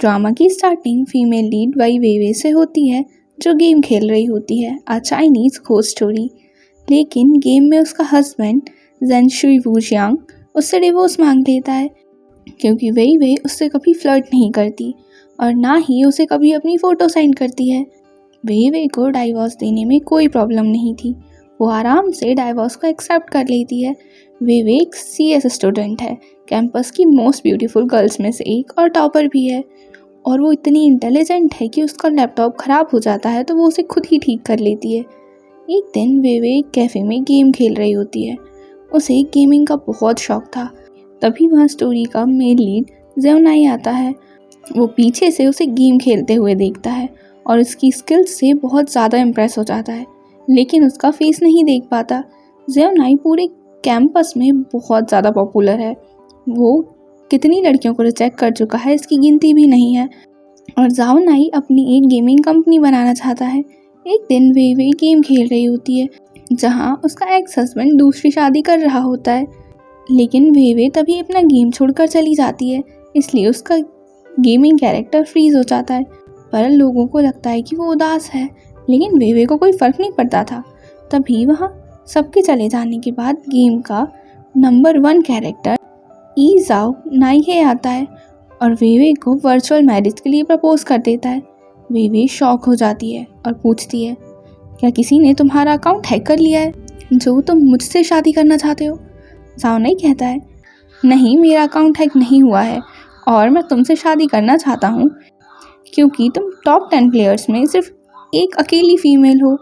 Drama की starting female lead वई वेवे से होती है जो गेम खेल रही होती है, अ चाइनीज घोस्ट स्टोरी। लेकिन गेम में उसका हस्बैंड जेन शुई वूजियांग उससे डिवोर्स मांग लेता है क्योंकि वई वे उससे कभी फ्लर्ट नहीं करती और ना ही उसे कभी अपनी फ़ोटो सेंड करती है। वई वे को डाइवोर्स देने में कोई प्रॉब्लम नहीं थी, वो आराम से डाइवोर्स को एक्सेप्ट कर लेती है। वई वे एक CS स्टूडेंट है, कैंपस की मोस्ट ब्यूटीफुल गर्ल्स में से एक और टॉपर भी है। और वो इतनी इंटेलिजेंट है कि उसका लैपटॉप ख़राब हो जाता है तो वो उसे खुद ही ठीक कर लेती है। एक दिन वई वे एक कैफ़े में गेम खेल रही होती है, उसे गेमिंग का बहुत शौक था। तभी वहाँ स्टोरी का मेन लीड जेओनाई आता है। वो पीछे से उसे गेम खेलते हुए देखता है और उसकी स्किल्स से बहुत ज़्यादा इम्प्रेस हो जाता है, लेकिन उसका फेस नहीं देख पाता। जेओनाई पूरे कैंपस में बहुत ज़्यादा पॉपुलर है, वो कितनी लड़कियों को रिजेक्ट कर चुका है इसकी गिनती भी नहीं है। और जेओनाई अपनी एक गेमिंग कंपनी बनाना चाहता है। एक दिन वई वे गेम खेल रही होती है जहाँ उसका एक्स हस्बैंड दूसरी शादी कर रहा होता है, लेकिन वई वे तभी अपना गेम छोड़कर चली जाती है, इसलिए उसका गेमिंग कैरेक्टर फ्रीज हो जाता है। पर लोगों को लगता है कि वो उदास है, लेकिन वई वे को कोई फ़र्क नहीं पड़ता था। तभी वहाँ सबके चले जाने के बाद गेम का नंबर 1 कैरेक्टर ई जाओ नाइहे आता है और वई वे को वर्चुअल मैरिज के लिए प्रपोज कर देता है। वई वे शॉक हो जाती है और पूछती है, क्या किसी ने तुम्हारा अकाउंट हैक कर लिया है जो तुम मुझसे शादी करना चाहते हो? जेओनाई कहता है, नहीं, मेरा अकाउंट हैक नहीं हुआ है और मैं तुमसे शादी करना चाहता हूँ क्योंकि तुम टॉप 10 प्लेयर्स में सिर्फ एक अकेली फीमेल हो।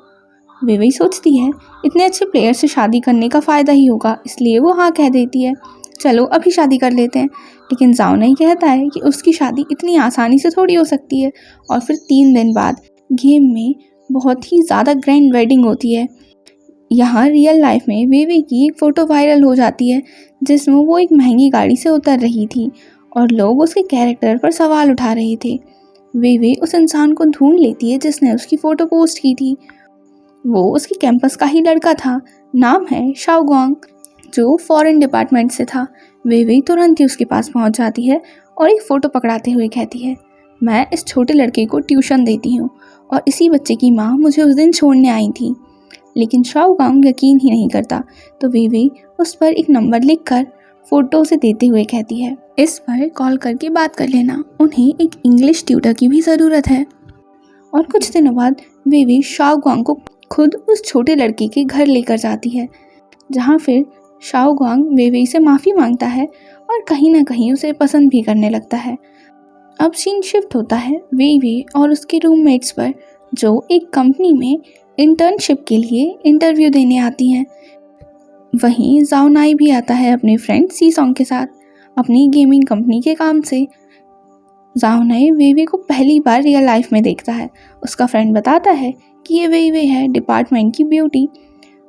वई वे सोचती है इतने अच्छे प्लेयर से शादी करने का फ़ायदा ही होगा, इसलिए वो हाँ कह देती है, चलो अभी शादी कर लेते हैं। लेकिन जेओनाई कहता है कि उसकी शादी इतनी आसानी से थोड़ी हो सकती है। और फिर 3 दिन बाद गेम में बहुत ही ज़्यादा ग्रैंड वेडिंग होती है। यहाँ रियल लाइफ में वई वे की एक फ़ोटो वायरल हो जाती है जिसमें वो एक महंगी गाड़ी से उतर रही थी और लोग उसके कैरेक्टर पर सवाल उठा रहे थे। वई वे उस इंसान को ढूंढ लेती है जिसने उसकी फ़ोटो पोस्ट की थी। वो उसके कैंपस का ही लड़का था, नाम है शाओगुआंग, जो फॉरेन डिपार्टमेंट से था। वई वे तुरंत ही उसके पास पहुंच जाती है और एक फ़ोटो पकड़ाते हुए कहती है, मैं इस छोटे लड़के को ट्यूशन देती हूँ और इसी बच्चे की माँ मुझे उस दिन छोड़ने आई थी। लेकिन शाओगुआंग यकीन ही नहीं करता, तो वई वे उस पर एक नंबर लिखकर फ़ोटो उसे देते हुए कहती है, इस पर कॉल करके बात कर लेना, उन्हें एक इंग्लिश ट्यूटर की भी ज़रूरत है। और कुछ दिनों बाद वई वे शाओगुआंग को खुद उस छोटे लड़के के घर लेकर जाती है, जहाँ फिर शाओगुआंग वई वे से माफ़ी मांगता है और कहीं ना कहीं उसे पसंद भी करने लगता है। अब सीन शिफ्ट होता है वई वे और उसके रूममेट्स पर, जो एक कंपनी में इंटर्नशिप के लिए इंटरव्यू देने आती हैं। वहीं जेओनाई भी आता है अपने फ्रेंड सीसोंग के साथ अपनी गेमिंग कंपनी के काम से। जेओनाई वई वे को पहली बार रियल लाइफ में देखता है। उसका फ्रेंड बताता है कि ये वई वे है, डिपार्टमेंट की ब्यूटी।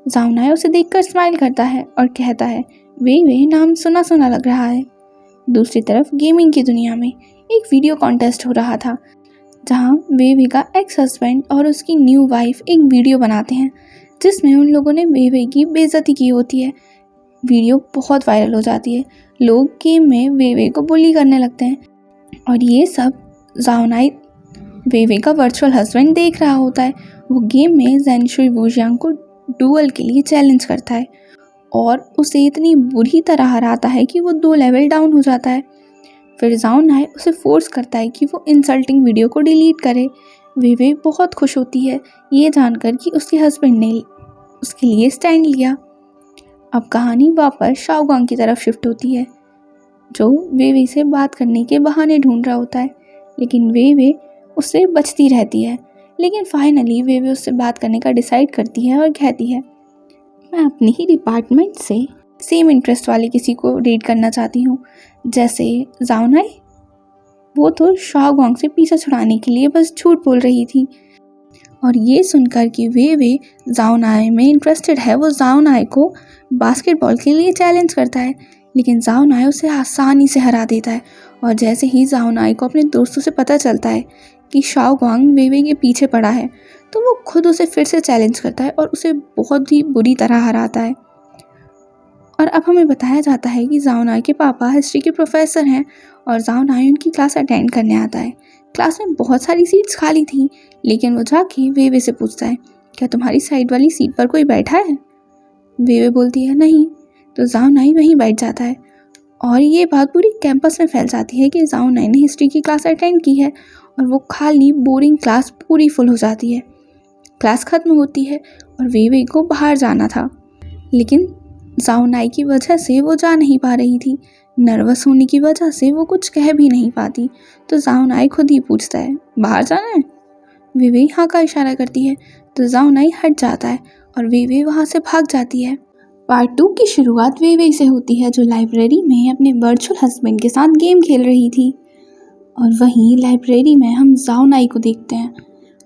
जेओनाई उसे देखकर स्माइल करता है और कहता है, वई वे नाम सुना सुना लग रहा है। दूसरी तरफ गेमिंग की दुनिया में एक वीडियो कॉन्टेस्ट हो रहा था जहां वई वे का एक्स हस्बैंड और उसकी न्यू वाइफ एक वीडियो बनाते हैं जिसमें उन लोगों ने वई वे की बेइज्जती की होती है। वीडियो बहुत वायरल हो जाती है, लोग गेम में वई वे को बुली करने लगते हैं और ये सब जेओनाई वई वे का वर्चुअल हस्बैंड देख रहा होता है। वो गेम में जेन शुई वूजियांग को डुअल के लिए चैलेंज करता है और उसे इतनी बुरी तरह हराता है कि वो 2 लेवल डाउन हो जाता है। फिर जेओनाई उसे फोर्स करता है कि वो इंसल्टिंग वीडियो को डिलीट करे। वई वे बहुत खुश होती है ये जानकर कि उसके हस्बैंड ने उसके लिए स्टैंड लिया। अब कहानी वापस शाओगुआंग की तरफ शिफ्ट होती है, जो वई वे से बात करने के बहाने ढूंढ रहा होता है, लेकिन वई वे उससे बचती रहती है। लेकिन फाइनली वई वे उससे बात करने का डिसाइड करती है और कहती है, मैं अपने ही डिपार्टमेंट से सेम इंटरेस्ट वाले किसी को डेट करना चाहती हूँ, जैसे जेओनाई। वो तो शाओगुआंग से पीछा छुड़ाने के लिए बस झूठ बोल रही थी। और ये सुनकर कि वई वे जेओनाई में इंटरेस्टेड है, वो जेओनाई को बास्केटबॉल के लिए चैलेंज करता है, लेकिन जेओनाई उसे आसानी से हरा देता है। और जैसे ही जेओनाई को अपने दोस्तों से पता चलता है कि शाओगुआंग वई वे के पीछे पड़ा है, तो वो खुद उसे फिर से चैलेंज करता है और उसे बहुत ही बुरी तरह हराता है। और अब हमें बताया जाता है कि जाओ नाई के पापा हिस्ट्री के प्रोफेसर हैं और जाओ नाई उनकी क्लास अटेंड करने आता है। क्लास में बहुत सारी सीट्स खाली थी, लेकिन वो जाके वेवे से पूछता है, क्या तुम्हारी साइड वाली सीट पर कोई बैठा है? वेवे बोलती है नहीं। तो जाओ नाई वहीं बैठ जाता है और ये बात पूरी कैंपस में फैल जाती है कि जाओ नाई ने हिस्ट्री की क्लास अटेंड की है और वो खाली बोरिंग क्लास पूरी फुल हो जाती है। क्लास ख़त्म होती है और वेवे को बाहर जाना था, लेकिन जाओ नाई की वजह से वो जा नहीं पा रही थी। नर्वस होने की वजह से वो कुछ कह भी नहीं पाती। तो जाओ नाई खुद ही पूछता है, बाहर जाना है? वेवे हाँ का इशारा करती है। तो जाओ नाई हट जाता है और वेवे वहाँ से भाग जाती है। पार्ट 2 की शुरुआत वेवे से होती है, जो लाइब्रेरी में अपने वर्चुअल हस्बैंड के साथ गेम खेल रही थी। और वहीं लाइब्रेरी में हम जाओ नाई को देखते हैं,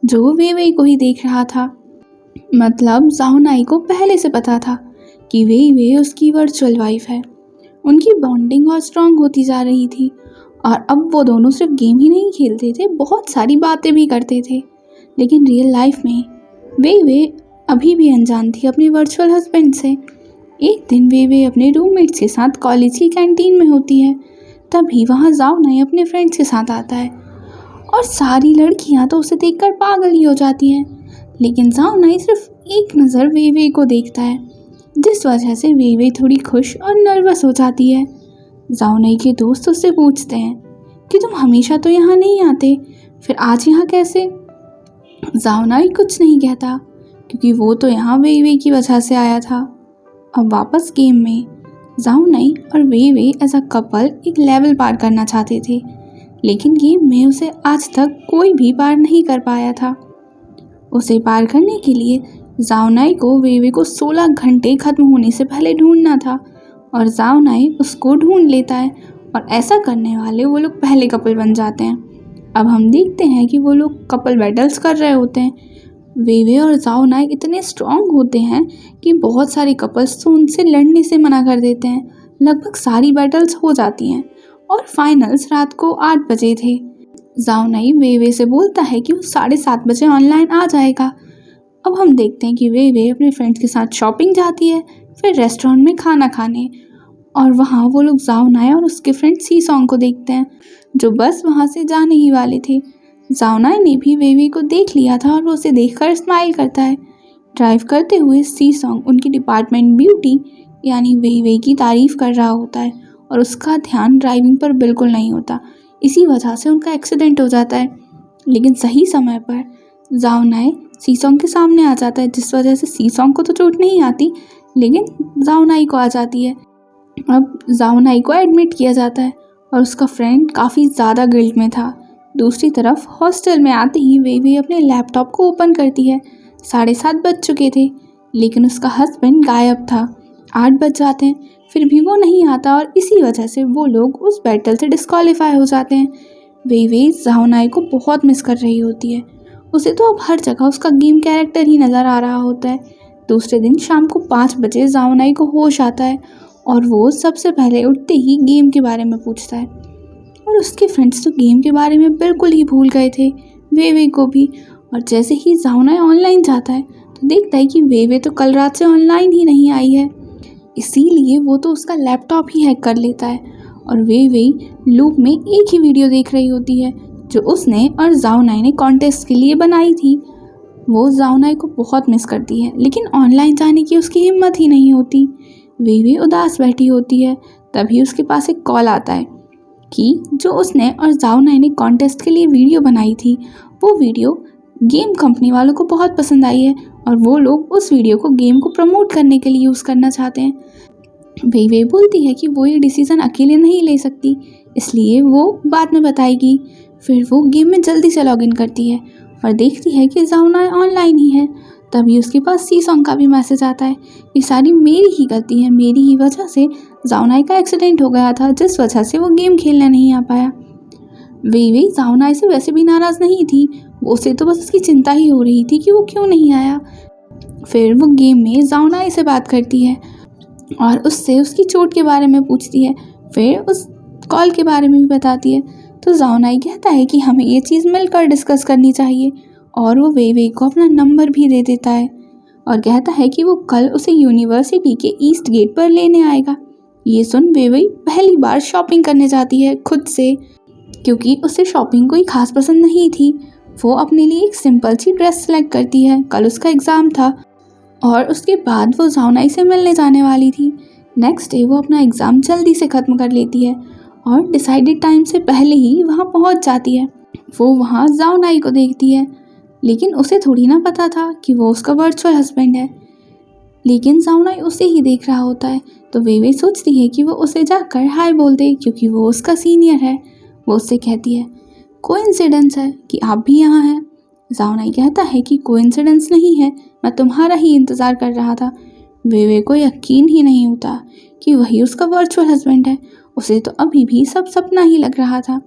जो वेवे को ही देख रहा था। मतलब जाओ नाई को पहले से पता था कि वेवे उसकी वर्चुअल वाइफ है। उनकी बॉन्डिंग और स्ट्रॉन्ग होती जा रही थी और अब वो दोनों सिर्फ गेम ही नहीं खेलते थे, बहुत सारी बातें भी करते थे। लेकिन रियल लाइफ में वेवे अभी भी अनजान थी अपने वर्चुअल हस्बैंड से। एक दिन वेवे अपने रूममेट्स के साथ कॉलेज की कैंटीन में होती है, तभी वहाँ जाओ नाई अपने फ्रेंड्स के साथ आता है और सारी लड़कियाँ तो उसे देखकर पागल ही हो जाती हैं। लेकिन जाओ नाई सिर्फ एक नज़र वेवे को देखता है, जिस वजह से वेवे थोड़ी खुश और नर्वस हो जाती है। जाओ नाई के दोस्त उससे पूछते हैं कि तुम हमेशा तो यहाँ नहीं आते, फिर आज यहाँ कैसे? जाओ नाई कुछ नहीं कहता, क्योंकि वो तो यहाँ वेवे की वजह से आया था। अब वापस गेम में जाओ नाई और वेवे एज अ कपल एक लेवल पार करना चाहते थे, लेकिन गेम में उसे आज तक कोई भी पार नहीं कर पाया था। उसे पार करने के लिए जाओ नाई को वेवे को 16 घंटे ख़त्म होने से पहले ढूंढना था और जाओ नाई उसको ढूंढ लेता है और ऐसा करने वाले वो लोग पहले कपल बन जाते हैं। अब हम देखते हैं कि वो लोग कपल बैटल्स कर रहे होते हैं। वेवे और जाओ नाई इतने स्ट्रॉन्ग होते हैं कि बहुत सारे कपल्स तो उनसे लड़ने से मना कर देते हैं। लगभग सारी बैटल्स हो जाती हैं और फाइनल्स रात को 8 बजे थे। जाओ नाई वेवे से बोलता है कि वो 7:30 बजे ऑनलाइन आ जाएगा। अब हम देखते हैं कि वेवे अपने फ्रेंड्स के साथ शॉपिंग जाती है, फिर रेस्टोरेंट में खाना खाने, और वहाँ वो लोग जाओ नाई और उसके फ्रेंड सी सॉन्ग को देखते हैं, जो बस वहाँ से जाने ही वाले थे। जाओ नाई ने भी वेवे को देख लिया था और वो उसे देखकर स्माइल करता है। ड्राइव करते हुए सी सॉन्ग उनकी डिपार्टमेंट ब्यूटी यानी वेवे की तारीफ कर रहा होता है और उसका ध्यान ड्राइविंग पर बिल्कुल नहीं होता। इसी वजह से उनका एक्सीडेंट हो जाता है। लेकिन सही समय पर जाओ नाई सी सॉन्ग के सामने आ जाता है, जिस वजह से सी सॉन्ग को तो चोट नहीं आती, लेकिन जाओ नाई को आ जाती है। अब जाओ नाई को एडमिट किया जाता है और उसका फ्रेंड काफ़ी ज़्यादा गिल्ट में था। दूसरी तरफ हॉस्टल में आते ही वेवे अपने लैपटॉप को ओपन करती है। 7:30 बज चुके थे, लेकिन उसका हस्बैंड गायब था। 8 बज जाते हैं, फिर भी वो नहीं आता और इसी वजह से वो लोग उस बैटल से डिस्क्वालीफाई हो जाते हैं। वेवे जाओ नाई को बहुत मिस कर रही होती है। उसे तो अब हर जगह उसका गेम कैरेक्टर ही नज़र आ रहा होता है। दूसरे दिन शाम को 5 बजे जाओ नाई को होश आता है और वो सबसे पहले उठते ही गेम के बारे में पूछता है, और उसके फ्रेंड्स तो गेम के बारे में बिल्कुल ही भूल गए थे, वेवे को भी। और जैसे ही जाओ नाई ऑनलाइन जाता है तो देखता है कि वेवे तो कल रात से ऑनलाइन ही नहीं आई है, इसीलिए वो तो उसका लैपटॉप ही हैक कर लेता है और वेवे लूप में एक ही वीडियो देख रही होती है जो उसने और जाओ नाई ने कॉन्टेस्ट के लिए बनाई थी। वो जाओ नाई को बहुत मिस करती है, लेकिन ऑनलाइन जाने की उसकी हिम्मत ही नहीं होती। वेवे उदास बैठी होती है, तभी उसके पास एक कॉल आता है कि जो उसने और जाओ नाई ने कॉन्टेस्ट के लिए वीडियो बनाई थी, वो वीडियो गेम कंपनी वालों को बहुत पसंद आई है और वो लोग उस वीडियो को गेम को प्रमोट करने के लिए यूज़ करना चाहते हैं। वेवे बोलती है कि वो ये डिसीज़न अकेले नहीं ले सकती, इसलिए वो बाद में बताएगी। फिर वो गेम में जल्दी से लॉगिन करती है और देखती है कि जाओ नाई ऑनलाइन ही है। तभी उसके पास सी सॉन्ग का भी मैसेज आता है, ये सारी मेरी ही गलती है, मेरी ही वजह से जाओ नाई का एक्सीडेंट हो गया था, जिस वजह से वो गेम खेलने नहीं आ पाया। वेवे जाओ नाई से वैसे भी नाराज़ नहीं थी, उसे तो बस उसकी चिंता ही हो रही थी कि वो क्यों नहीं आया। फिर वो गेम में जाओ नाई से बात करती है और उससे उसकी चोट के बारे में पूछती है, फिर उस कॉल के बारे में भी बताती है। तो जाओ नाई कहता है कि हमें ये चीज़ मिलकर डिस्कस करनी चाहिए और वो वेवे को अपना नंबर भी दे देता है। और कहता है कि वो कल उसे यूनिवर्सिटी के ईस्ट गेट पर लेने आएगा। ये सुन वेइवेई पहली बार शॉपिंग करने जाती है खुद से, क्योंकि उसे शॉपिंग कोई खास पसंद नहीं थी। वो अपने लिए एक सिंपल सी ड्रेस सेलेक्ट करती है। कल उसका एग्ज़ाम था और उसके बाद वो जाओनाई से मिलने जाने वाली थी। नेक्स्ट डे वो अपना एग्ज़ाम जल्दी से ख़त्म कर लेती है और डिसाइडेड टाइम से पहले ही वहाँ पहुँच जाती है। वो वहाँ जाओनाई को देखती है, लेकिन उसे थोड़ी ना पता था कि वो उसका वर्चुअल हस्बैंड है। लेकिन जाओनाई उसे ही देख रहा होता है, तो वेइवेई सोचती है कि वो उसे जाकर हाय बोल दे, क्योंकि वो उसका सीनियर है। वो उससे कहती है कोइंसिडेंस है कि आप भी यहाँ हैं। जाओनाई कहता है कि कोइंसिडेंस नहीं है, मैं तुम्हारा ही इंतज़ार कर रहा था। वेइवेई को यकीन ही नहीं होता कि वही उसका वर्चुअल हस्बैंड है। उसे तो अभी भी सब सपना ही लग रहा था।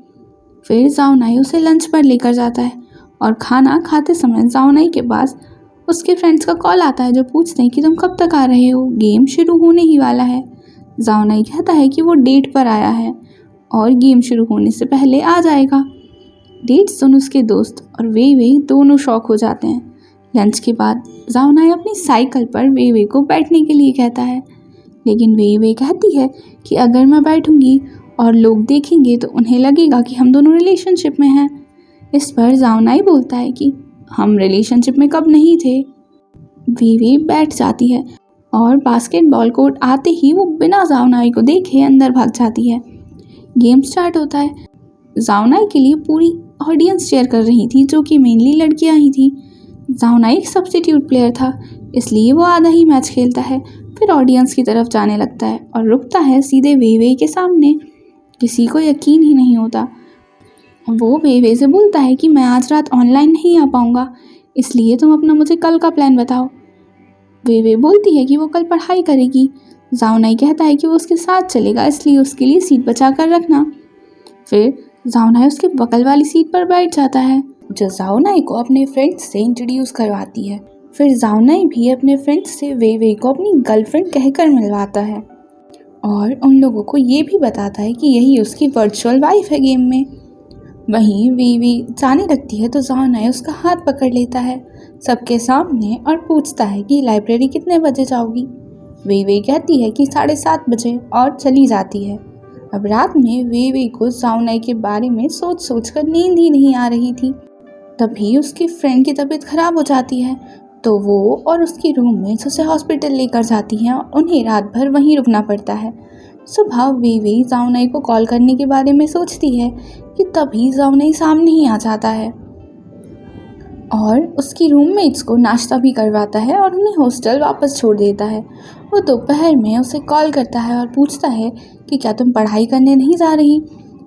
फिर जाओनाई उसे लंच पर लेकर जाता है और खाना खाते समय जाओनाई के पास उसके फ्रेंड्स का कॉल आता है, जो पूछते हैं कि तुम कब तक आ रहे हो, गेम शुरू होने ही वाला है। जाओनाई कहता है कि वो डेट पर आया है और गेम शुरू होने से पहले आ जाएगा। डेट सुन उसके दोस्त और वेइवेई दोनों शॉक हो जाते हैं। लंच के बाद जाओनाई अपनी साइकिल पर वेइवेई को बैठने के लिए कहता है, लेकिन वेइवेई कहती है कि अगर मैं बैठूंगी और लोग देखेंगे तो उन्हें लगेगा कि हम दोनों रिलेशनशिप में हैं। इस पर जाओनाई बोलता है कि हम रिलेशनशिप में कब नहीं थे। वेइवेई बैठ जाती है और बास्केटबॉल कोर्ट आते ही वो बिना जाओनाई को देखे अंदर भाग जाती है। गेम स्टार्ट होता है। जाओनाई के लिए पूरी ऑडियंस चेयर कर रही थी, जो कि मेनली लड़कियां ही थी। जाओनाई एक सब्स्टिट्यूट प्लेयर था, इसलिए वो आधा ही मैच खेलता है, फिर ऑडियंस की तरफ जाने लगता है और रुकता है सीधे वेइवेई के सामने। किसी को यकीन ही नहीं होता। वो वेइवेई से बोलता है कि मैं आज रात ऑनलाइन नहीं आ पाऊँगा, इसलिए तुम अपना मुझे कल का प्लान बताओ। वेइवेई बोलती है कि वो कल पढ़ाई करेगी। जाओनाई कहता है कि वो उसके साथ चलेगा, इसलिए उसके लिए सीट बचा कर रखना। फिर जाओनाई उसके बगल वाली सीट पर बैठ जाता है, जो जाओनाई को अपने फ्रेंड्स से इंट्रोड्यूस करवाती है। फिर जाओनाई भी अपने फ्रेंड्स से वेइवेई को अपनी गर्लफ्रेंड कहकर मिलवाता है और उन लोगों को ये भी बताता है कि यही उसकी वर्चुअल वाइफ है गेम में। वहीं वेइवेई जाने लगती है तो जाओनाई उसका हाथ पकड़ लेता है सबके सामने और पूछता है कि लाइब्रेरी कितने बजे जाओगी। वेइवेई कहती है कि 7:30 बजे और चली जाती है। अब रात में वेइवेई को जाओनाई के बारे में सोच सोच कर नींद ही नहीं आ रही थी। तभी उसकी फ्रेंड की तबीयत खराब हो जाती है, तो वो और उसकी रूममेट्स उसे हॉस्पिटल लेकर जाती हैं और उन्हें रात भर वहीं रुकना पड़ता है। सुबह वेइवेई जाओनाई को कॉल करने के बारे में सोचती है कि तभी जाओनाई सामने ही आ जाता है और उसकी रूममेट्स को नाश्ता भी करवाता है और उन्हें हॉस्टल वापस छोड़ देता है। वो दोपहर में उसे कॉल करता है और पूछता है कि क्या तुम पढ़ाई करने नहीं जा रही।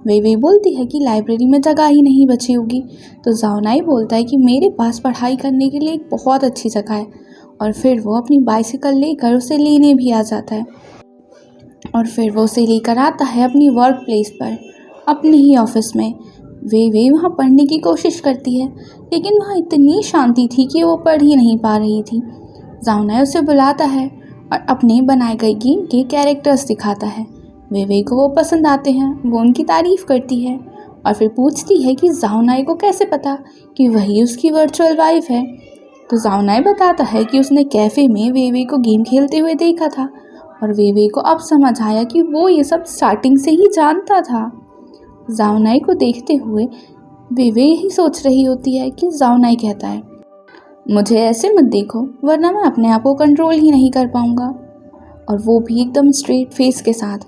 वेइवेई बोलती है कि लाइब्रेरी में जगह ही नहीं बची होगी, तो जाओनाई बोलता है कि मेरे पास पढ़ाई करने के लिए एक बहुत अच्छी जगह है, और फिर वो अपनी बाइसिकल लेकर उसे लेने भी आ जाता है और फिर वो उसे लेकर आता है अपनी वर्क प्लेस पर, अपने ही ऑफिस में। वेइवेई वहाँ पढ़ने की कोशिश करती है, लेकिन वहाँ इतनी शांति थी कि वो पढ़ ही नहीं पा रही थी। जाओनाई उसे बुलाता है और अपने बनाए गए गेम के कैरेक्टर्स दिखाता है। वेइवेई को वो पसंद आते हैं, वो उनकी तारीफ़ करती है और फिर पूछती है कि जाओनाई को कैसे पता कि वही उसकी वर्चुअल वाइफ है। तो जाओनाई बताता है कि उसने कैफ़े में वेइवेई को गेम खेलते हुए देखा था और वेइवेई को अब समझ आया कि वो ये सब स्टार्टिंग से ही जानता था। जाओनाई को देखते हुए वेइवेई यही सोच रही होती है कि जाओनाई कहता है, मुझे ऐसे मत देखो वरना मैं अपने आप को कंट्रोल ही नहीं कर पाऊँगा। और वो भी एकदम स्ट्रेट फेस के साथ।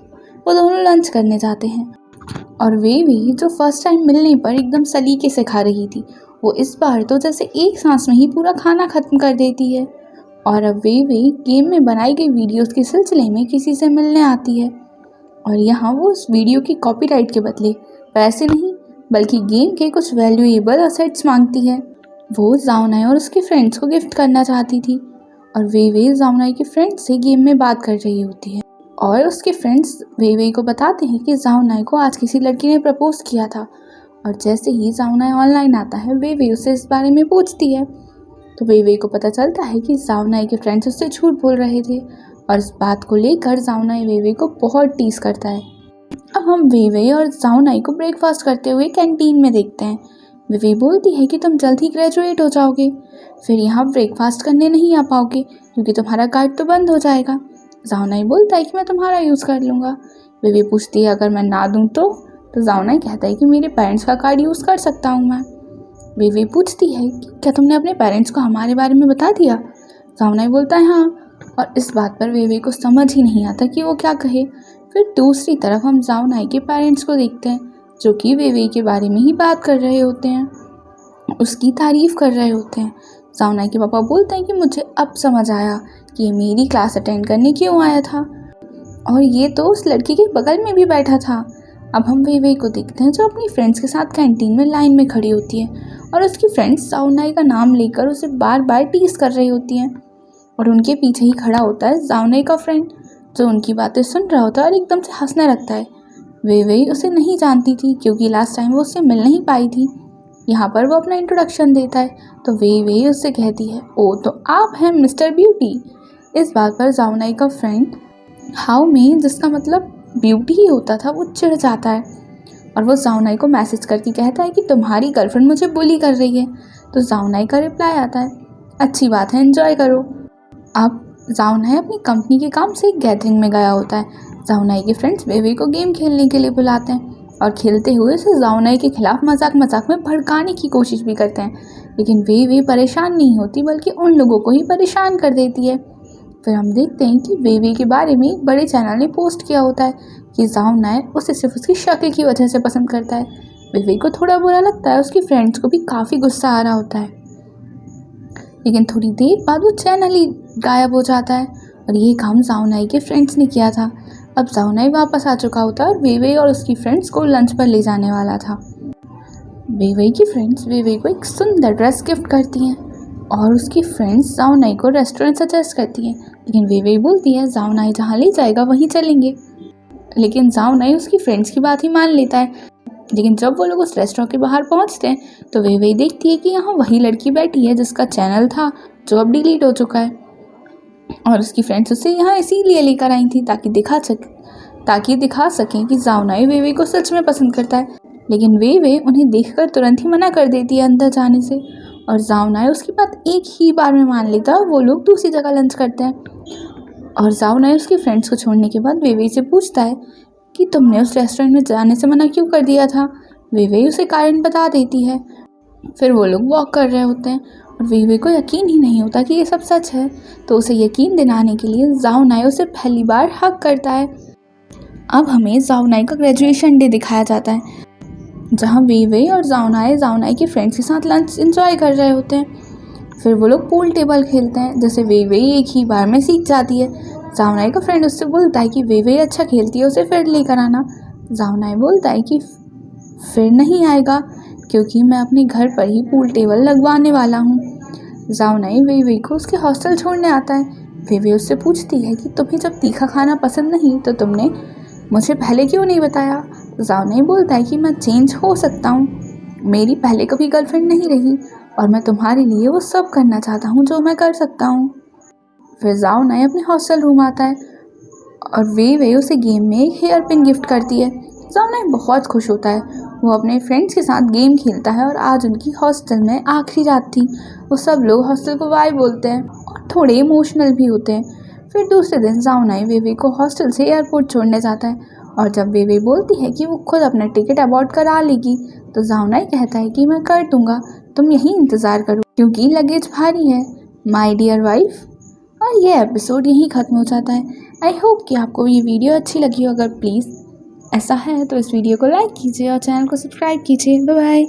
वो दोनों लंच करने जाते हैं और वेइवेई जो फर्स्ट टाइम मिलने पर एकदम सलीके से खा रही थी, वो इस बार तो जैसे एक सांस में ही पूरा खाना ख़त्म कर देती है। और अब वेइवेई गेम में बनाई गई वीडियोस के सिलसिले में किसी से मिलने आती है और यहाँ वो उस वीडियो की कॉपीराइट के बदले पैसे नहीं बल्कि गेम के कुछ वैल्यूएबल असेट्स मांगती है। वो जाओनाई और उसके फ्रेंड्स को गिफ्ट करना चाहती थी और वेइवेई जाओनाई के फ्रेंड्स से गेम में बात कर रही होती है और उसके फ्रेंड्स वेइवेई को बताते हैं कि जाओनाई को आज किसी लड़की ने प्रपोज किया था। और जैसे ही जाओनाई ऑनलाइन आता है, वेइवेई उससे इस बारे में पूछती है, तो वेइवेई को पता चलता है कि जाओनाई के फ्रेंड्स उससे झूठ बोल रहे थे और इस बात को लेकर जाओनाई वेइवेई को बहुत टीज करता है। अब हम वेइवेई और जाओनाई को ब्रेकफास्ट करते हुए कैंटीन में देखते हैं। वे बोलती है कि तुम जल्द ही ग्रेजुएट हो जाओगे, फिर यहाँ ब्रेकफास्ट करने नहीं आ पाओगे क्योंकि तुम्हारा कार्ड तो बंद हो जाएगा। जाओनाई बोलता है कि मैं तुम्हारा यूज़ कर लूँगा। वे पूछती है अगर मैं ना दूँ तो जाओनाई कहता है कि मेरे पेरेंट्स का कार्ड यूज़ कर सकता हूँ मैं। वे पूछती है कि क्या तुमने अपने पेरेंट्स को हमारे बारे में बता दिया। जाओनाई बोलता है हाँ, और इस बात पर वे को समझ ही नहीं आता कि वो क्या कहे। फिर दूसरी तरफ हम जाओनाई के पेरेंट्स को देखते हैं जो कि वे के बारे में ही बात कर रहे होते हैं, उसकी तारीफ़ कर रहे होते हैं। जाओनाई के पापा बोलते हैं कि मुझे अब समझ आया कि ये मेरी क्लास अटेंड करने क्यों आया था, और ये तो उस लड़की के बगल में भी बैठा था। अब हम वे को देखते हैं जो अपनी फ्रेंड्स के साथ कैंटीन में लाइन में खड़ी होती है और उसकी फ्रेंड्स जाओनाई का नाम लेकर उसे बार बार टीज कर रही होती हैं, और उनके पीछे ही खड़ा होता है जाओनाई का फ्रेंड जो उनकी बातें सुन रहा होता है और एकदम से हंसने लगता है। वे उसे नहीं जानती थी क्योंकि लास्ट टाइम वो उससे मिल नहीं पाई थी। यहाँ पर वो अपना इंट्रोडक्शन देता है तो वे उससे कहती है ओ तो आप हैं मिस्टर ब्यूटी। इस बात पर जाओनाई का फ्रेंड हाउ में, जिसका मतलब ब्यूटी ही होता था, वो चिढ़ जाता है और वो जाओनाई को मैसेज करके कहता है कि तुम्हारी गर्लफ्रेंड मुझे बुली कर रही है। तो जाओनाई का रिप्लाई आता है अच्छी बात है, एंजॉय करो। अब जाओनाई अपनी कंपनी के काम से एक गैदरिंग में गया होता है। जाओनाई के फ्रेंड्स वे को गेम खेलने के लिए बुलाते हैं और खेलते हुए उसे जाओनाई के खिलाफ मजाक में भड़काने की कोशिश भी करते हैं, लेकिन वे परेशान नहीं होती बल्कि उन लोगों को ही परेशान कर देती है। फिर हम देखते हैं कि वे के बारे में एक बड़े चैनल ने पोस्ट किया होता है कि जाओनाई उसे सिर्फ उसकी शक्ल की वजह से पसंद करता है। वे को थोड़ा बुरा लगता है, उसकी फ्रेंड्स को भी काफ़ी गुस्सा आ रहा होता है, लेकिन थोड़ी देर बाद वो चैनल ही गायब हो जाता है और ये काम जाओनाई के फ्रेंड्स ने किया था। अब जाओनाई वापस आ चुका होता है और वे और उसकी फ्रेंड्स को लंच पर ले जाने वाला था। वे की फ्रेंड्स वे को एक सुंदर ड्रेस गिफ्ट करती हैं और उसकी फ्रेंड्स जाओनाई को रेस्टोरेंट सजेस्ट करती हैं, लेकिन वे बोलती है जाओनाई जहाँ ले जाएगा वहीं चलेंगे। लेकिन जाओनाई उसकी फ्रेंड्स की बात ही मान लेता है, लेकिन जब वो लोग उस रेस्टोरेंट के बाहर पहुंचते हैं तो वे देखती है कि यहाँ वही लड़की बैठी है जिसका चैनल था जो अब डिलीट हो चुका है, और उसकी फ्रेंड्स उसे यहाँ इसीलिए लेकर आई थी ताकि दिखा सकें कि जाओनाई वे को सच में पसंद करता है। लेकिन वे उन्हें देखकर तुरंत ही मना कर देती है अंदर जाने से, और जाओनाई उसकी बात एक ही बार में मान लेता है और वो लोग दूसरी जगह लंच करते हैं। और जाओनाई उसकी फ्रेंड्स को छोड़ने के बाद वे से पूछता है कि तुमने उस रेस्टोरेंट में जाने से मना क्यों कर दिया था। वे उसे कारण बता देती है। फिर वो लोग वॉक कर रहे होते हैं और वे को यकीन ही नहीं होता कि ये सब सच है, तो उसे यकीन दिलाने के लिए जाओनाई उसे पहली बार हक करता है। अब हमें जाओनाई का ग्रेजुएशन डे दिखाया जाता है जहाँ वे और जाओनाई के फ्रेंड्स के साथ लंच एंजॉय कर रहे होते हैं। फिर वो लोग पूल टेबल खेलते हैं जैसे वे एक ही बार में सीख जाती है। जाओनाई का फ्रेंड उससे बोलता है कि वे अच्छा खेलती है, उसे फिर लेकर आना। जाओनाई बोलता है कि फिर नहीं आएगा क्योंकि मैं अपने घर पर ही पूल टेबल लगवाने वाला हूँ। जाओनाई वे को उसके हॉस्टल छोड़ने आता है। वे उससे पूछती है कि तुम्हें जब तीखा खाना पसंद नहीं तो तुमने मुझे पहले क्यों नहीं बताया। जाओनाई बोलता है कि मैं चेंज हो सकता हूँ, मेरी पहले कभी गर्लफ्रेंड नहीं रही और मैं तुम्हारे लिए वो सब करना चाहता हूँ जो मैं कर सकता हूँ। फिर जाओनाई अपने हॉस्टल रूम आता है और वे उसे गेम में एक हेयर पिन गिफ्ट करती है। जाओनाई बहुत खुश होता है, वो अपने फ्रेंड्स के साथ गेम खेलता है और आज उनकी हॉस्टल में आखिरी रात थी। वो सब लोग हॉस्टल को बाय बोलते हैं और थोड़े इमोशनल भी होते हैं। फिर दूसरे दिन जाओनाई वे को हॉस्टल से एयरपोर्ट छोड़ने जाता है और जब वे बोलती है कि वो खुद अपना टिकट अबॉर्ड करा लेगी तो जाओनाई कहता है कि मैं कर दूंगा, तुम यहीं इंतज़ार करो क्योंकि लगेज भारी है, माय डियर वाइफ। और ये एपिसोड यहीं ख़त्म हो जाता है। आई होप कि आपको ये वीडियो अच्छी लगी हो। अगर प्लीज़ ऐसा है तो इस वीडियो को लाइक कीजिए और चैनल को सब्सक्राइब कीजिए। Bye bye.